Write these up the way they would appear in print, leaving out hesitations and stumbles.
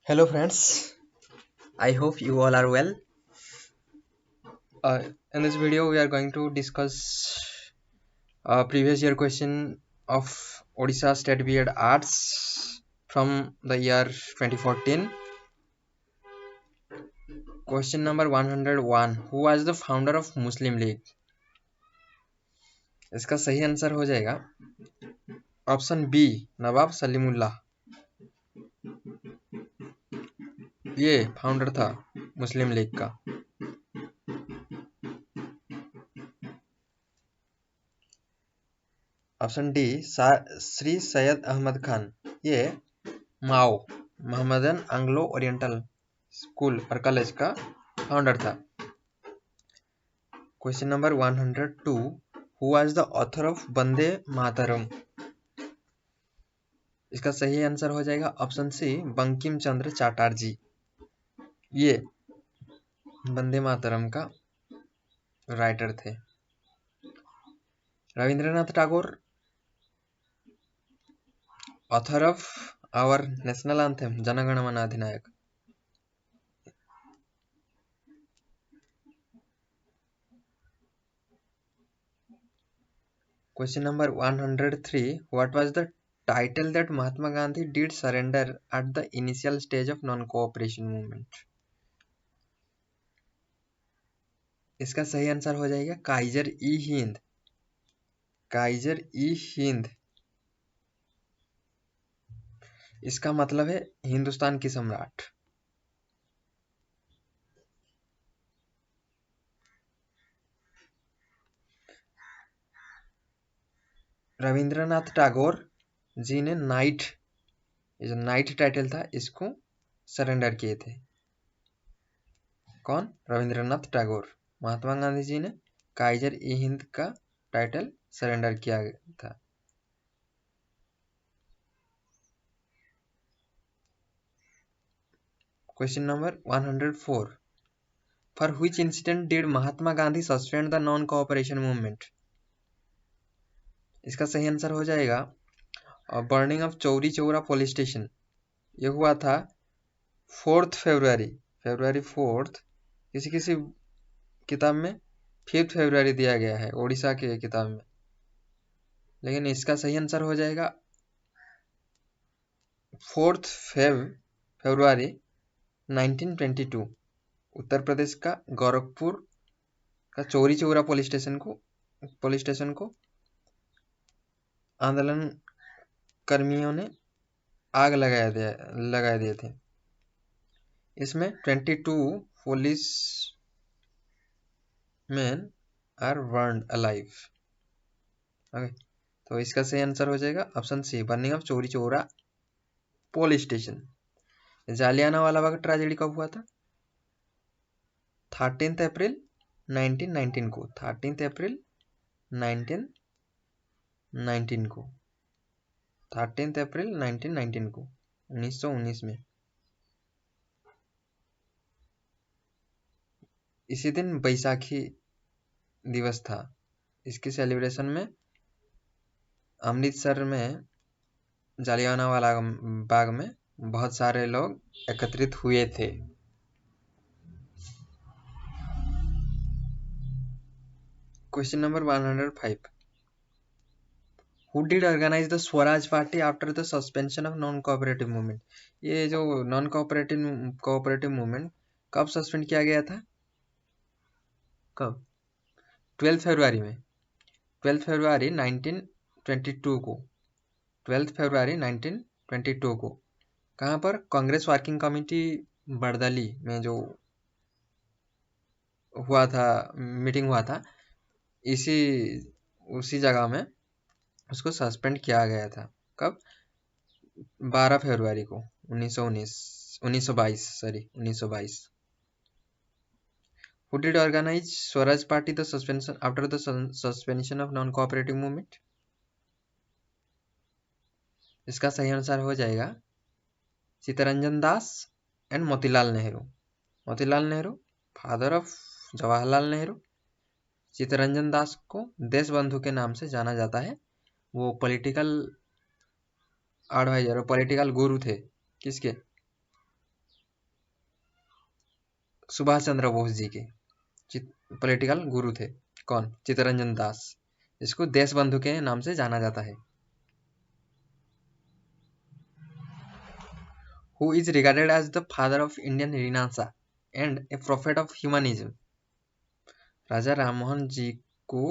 Hello friends, I hope you all are well. In this video we are going to discuss previous year question of Odisha State B.Ed Arts from the year 2014. Question number 101. Who was the founder of Muslim League? इसका सही answer हो जाएगा option B, नवाब सलीमुल्लाह। ये founder था मुस्लिम लीग का। Option D, Shri Syed Ahmad Khan. ये माओ Mohammedan Anglo Oriental School और कॉलेज का फाउंडर था। Question number 102. Who was the author of Vande Mataram? इसका सही आंसर हो जाएगा ऑप्शन सी, बंकिम चंद्र चटर्जी। ये वंदे मातरम का राइटर थे। Rabindranath Tagore, author of our national anthem Jana Gana मन अधिनायक। Question number 103. What was the title that Mahatma Gandhi did surrender at the initial stage of non-cooperation movement? इसका सही आंसर हो जाएगा काइजर ई हिंद। काइजर ई हिंद इसका मतलब है हिंदुस्तान की सम्राट। रविंद्रनाथ टैगोर जी ने नाइट, ये जो नाइट टाइटल था इसको सरेंडर किए थे। कौन? रविंद्रनाथ टैगोर। महात्मा गांधी जी ने काइजर ई हिंद का टाइटल सरेंडर किया था। Question number 104. For which incident did Mahatma Gandhi suspend the non-cooperation movement? इसका सही आंसर हो जाएगा burning of Chauri Chaura police station. ये हुआ था 4 फरवरी। फरवरी 4। किसी किसी किताब में 5 फरवरी दिया गया है, ओडिशा के किताब में, लेकिन इसका सही आंसर हो जाएगा 4 फरवरी 1922। उत्तर प्रदेश का गोरखपुर का चौरी चौरा पुलिस स्टेशन को आंदोलन कर्मियों ने आग लगा दिए थे। इसमें 22 policemen are burned alive. Okay, तो इसका सही आंसर हो जाएगा option C, burning of Chauri Chaura police station. Jallianwala Bagh tragedy कब हुआ था? 13 अप्रैल 1919 को। 13 अप्रैल 1919 को। 13 अप्रैल 1919 को, 1919 में। इसी दिन बैसाखी दिवस था। इसके सेलिब्रेशन में अमृतसर में जालियानवाला बाग में बहुत सारे लोग एकत्रित हुए थे। Question number 105. Who did organize the Swaraj party after the suspension of non cooperative movement? ये जो नॉन कोऑपरेटिव मूवमेंट कब सस्पेंड किया गया था? कब? 12 फरवरी में। 12 फरवरी 1922 को। 12 फरवरी 1922 को। कहाँ पर? कांग्रेस वर्किंग कमेटी बरदली में जो हुआ था, मीटिंग हुआ था, उसी जगह में उसको सस्पेंड किया गया था। कब? 12 फरवरी को 1922। Who did organize Swaraj Party the suspension after the suspension of non-cooperative movement? इसका सही आंसर हो जाएगा Chittaranjan Das and Motilal Nehru. Motilal Nehru father of Jawaharlal Nehru. Chittaranjan Das को देश बंधु के नाम से जाना जाता है। वो पॉलिटिकल एडवाइजर और पॉलिटिकल गुरु थे। किसके? सुभाष चंद्र बोस जी के पॉलिटिकल गुरु थे। कौन? चित्तरंजन दास। इसको देश बंधु के नाम से जाना जाता है। Who is regarded as the father of Indian renaissance and a prophet of humanism. Raja Rammohan ji को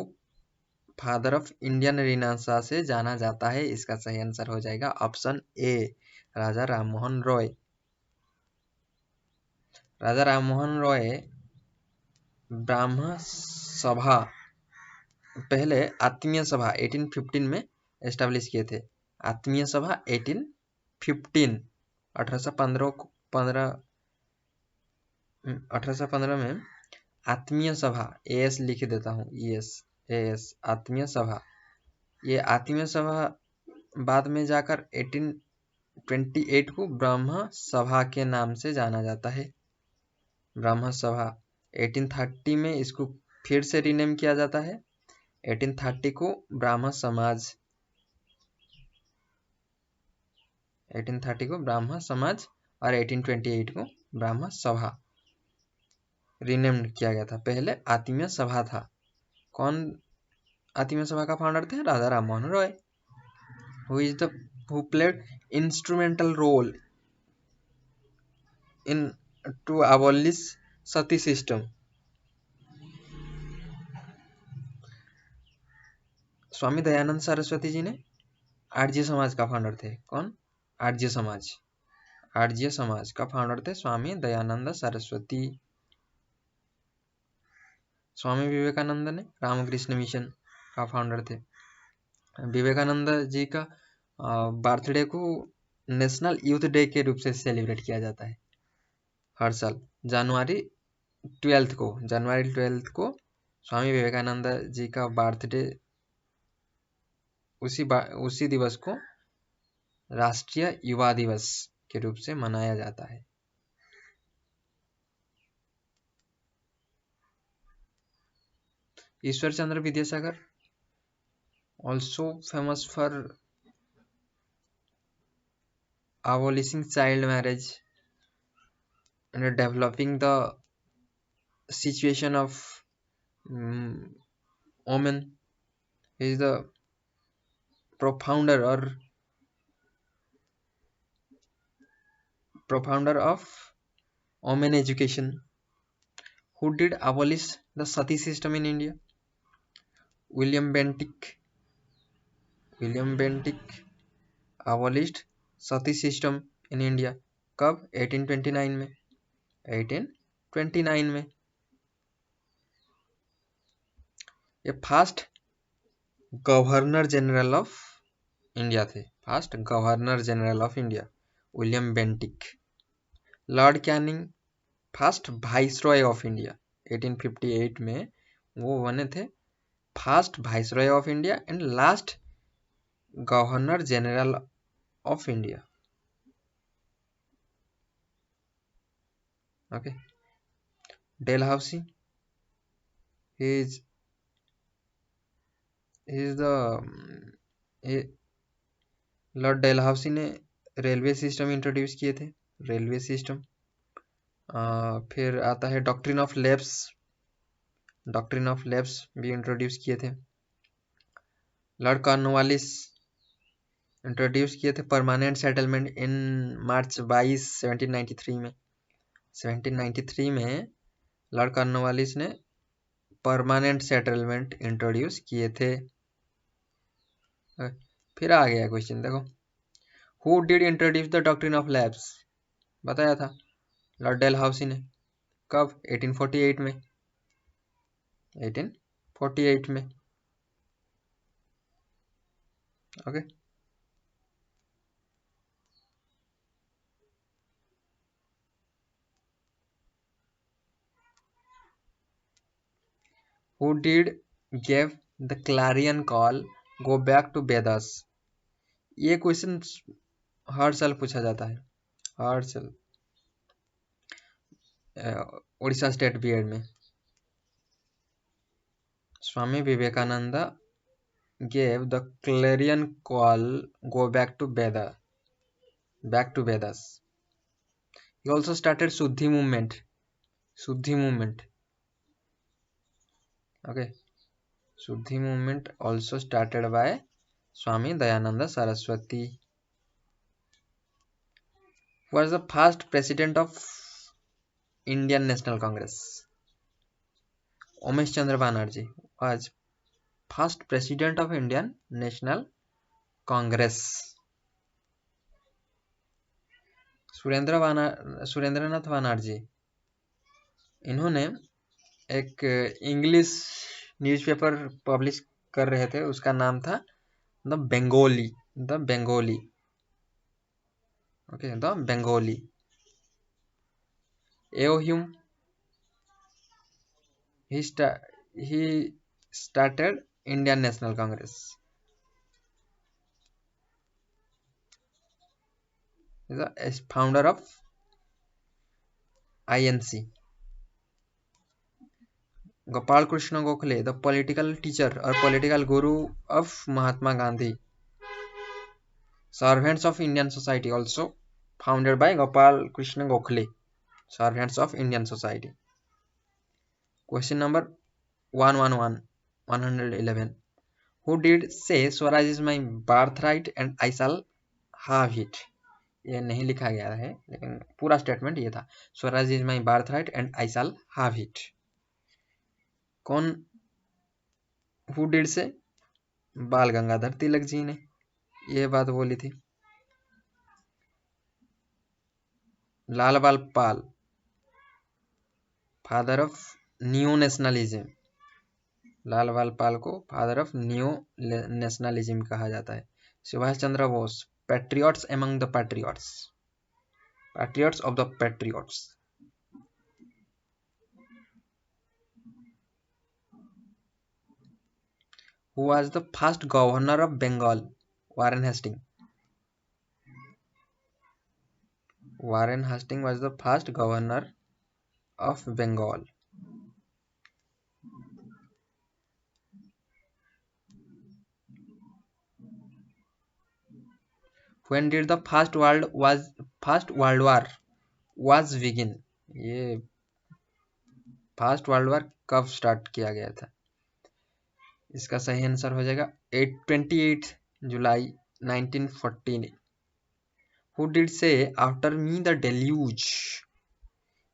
फादर ऑफ इंडियन रिनासा से जाना जाता है। इसका सही आंसर हो जाएगा ऑप्शन ए, राजा राममोहन रॉय। राजा राममोहन रॉय ब्राह्म सभा, पहले आत्मीय सभा 1815 में एस्टेब्लिश किए थे। आत्मीय सभा 1815, 1815 में आत्मीय सभा, एएस लिख देता हूँ, एएस आत्मीय सभा। ये आत्मीय सभा बाद में जाकर 1828 को ब्रह्म सभा के नाम से जाना जाता है। ब्रह्म सभा 1830 में इसको फिर से रीनेम किया जाता है। 1830 को ब्राह्म समाज, 1830 को ब्राह्म समाज और 1828 को ब्राह्म सभा रीनेम्ड किया गया था। पहले आत्मीय सभा था। कौन आत्मीय सभा का फाउंडर थे? Raja Rammohan Roy. who played instrumental role in to abolish sati system। Swami Dayanand Saraswati ji ने आर्य समाज का फाउंडर थे। कौन? आर्य समाज, आर्य समाज का फाउंडर थे स्वामी दयानंद सरस्वती। स्वामी विवेकानंद ने रामकृष्ण मिशन का फाउंडर थे। विवेकानंद जी का बर्थडे को नेशनल यूथ डे के रूप से सेलिब्रेट किया जाता है हर साल। जनवरी 12 को स्वामी विवेकानंद जी का बर्थडे, उसी दिवस को राष्ट्रीय युवा दिवस के रूप से मनाया जाता है। Ishwar Chandra Vidyasagar also famous for abolishing child marriage and developing the situation of women. He is the profounder of women education. Who did abolish the sati system in India? William Bentinck abolished sati system in India। कब? 1829 में। 1829 में। ये first governor general of India थे। First governor general of India William Bentinck. Lord Canning first viceroy of India 1858 में वो बने थे first viceroy of India and last governor general of India. Okay. Dalhousie is Lord Dalhousie ने railway system introduce किए थे। Railway system. फिर आता है डॉक्ट्रिन ऑफ लैप्स भी इंट्रोड्यूस किए थे। लॉर्ड कॉर्नवालिस इंट्रोड्यूस किए थे परमानेंट सेटलमेंट इन मार्च 22 1793 में। 1793 में लॉर्ड कॉर्नवालिस ने परमानेंट सेटलमेंट इंट्रोड्यूस किए थे। फिर आ गया क्वेश्चन, देखो। Who did introduce the doctrine of lapse? बताया था लॉर्ड डेलहाउसी ने। कब? 1848 में। 1848 में। Okay. Who did gave the clarion call go back to Vedas? ये क्वेश्चन हर साल पूछा जाता है, हर साल उड़ीसा स्टेट बीएड में। Swami Vivekananda gave the clarion call go back to Vedas. He also started Shuddhi movement. Shuddhi movement. Okay. Shuddhi movement also started by Swami Dayananda Saraswati. Who was the first president of Indian National Congress? Umesh Chandra Banerjee was first president of Indian National Congress. Surendranath Banerjee, इन्होंने एक English newspaper publish कर रहे थे, उसका नाम था the Bengali. The Bengali. Okay, the Bengali. A O Hume, he started Indian National Congress. He is the founder of INC. Gopal Krishna Gokhale, the political teacher or political guru of Mahatma Gandhi. Servants of Indian Society, also founded by Gopal Krishna Gokhale. Servants of Indian Society. Question number 111. Who did say Swaraj is my birthright and I shall have it? ये नहीं लिखा गया है, लेकिन पूरा statement ये था, Swaraj is my birth right and I shall have it. कौन, हु डिड से? बाल गंगाधर तिलक जी ने ये बात बोली थी. लाल बाल पाल, फादर ऑफ न्यू नेशनलिज्म. लाल बाल पाल को फादर ऑफ न्यू नेशनलिज्म कहा जाता है. Subhash Chandra Bose, patriots among the patriots. Patriots of the patriots. Who was the first governor of Bengal? Warren Hastings. Warren Hastings was the first governor of Bengal. When did the first world war was begin? ये first world war कब start किया गया था? इसका सही answer हो जाएगा 28 जुलाई 1914. Who did say after me the deluge?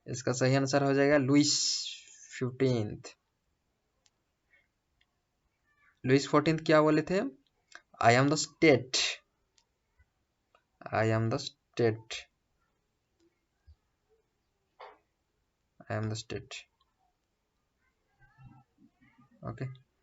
इसका सही आंसर हो जाएगा लुइस 15th. लुइस 14th क्या बोले थे? I am the state. I am the state. I am the state. Okay.